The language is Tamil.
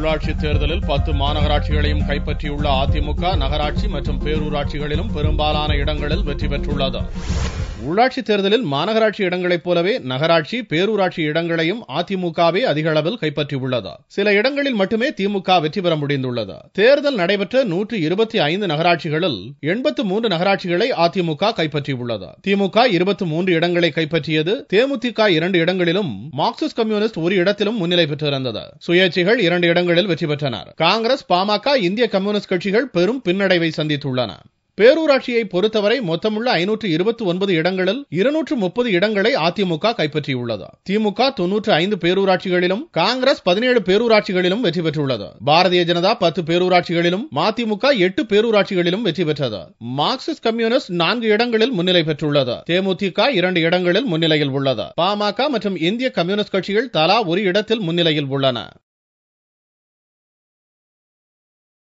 உள்ளாட்சி தேர்தலில் 10 மாநகராட்சிகளையும் கைப்பற்றியுள்ள அதிமுக நகராட்சி மற்றும் பேரூராட்சிகளிலும் பெரும்பாலான இடங்களில் வெற்றி பெற்றுள்ளது. உள்ளாட்சி தேர்தலில் மாநகராட்சி இடங்களைப் போலவே நகராட்சி பேரூராட்சி இடங்களையும் அதிமுகவே அதிக அளவில் கைப்பற்றியுள்ளது. சில இடங்களில் மட்டுமே திமுக வெற்றி பெற முடிந்துள்ளது. தேர்தல் நடைபெற்ற 125 நகராட்சிகளில் 83 நகராட்சிகளை அதிமுக கைப்பற்றியுள்ளது. திமுக 23 இடங்களை கைப்பற்றியது. தேமுதிக 2 இடங்களிலும் மார்க்சிஸ்ட் கம்யூனிஸ்ட் ஒரு இடத்திலும் முன்னிலை பெற்றிருந்தது. சுயேட்சைகள் 2 இடங்களில் வெற்றி பெற்றனர். காங்கிரஸ், பாமக, இந்திய கம்யூனிஸ்ட் கட்சிகள் பெரும் பின்னடைவை சந்தித்துள்ளன. பேரூராட்சியை பொறுத்தவரை மொத்தமுள்ள 529 இடங்களில் 230 இடங்களை அதிமுக கைப்பற்றியுள்ளது. திமுக 95 பேரூராட்சிகளிலும் காங்கிரஸ் 17 பேரூராட்சிகளிலும் வெற்றி பெற்றுள்ளது. பாரதிய ஜனதா 10 பேரூராட்சிகளிலும் மதிமுக 8 பேரூராட்சிகளிலும் வெற்றி பெற்றது. மார்க்சிஸ்ட் கம்யூனிஸ்ட் 4 இடங்களில் முன்னிலை பெற்றுள்ளது. தேமுதிக 2 இடங்களில் முன்னிலையில் உள்ளது. பாமக மற்றும் இந்திய கம்யூனிஸ்ட் கட்சிகள் தலா ஒரு இடத்தில் முன்னிலையில் உள்ளன.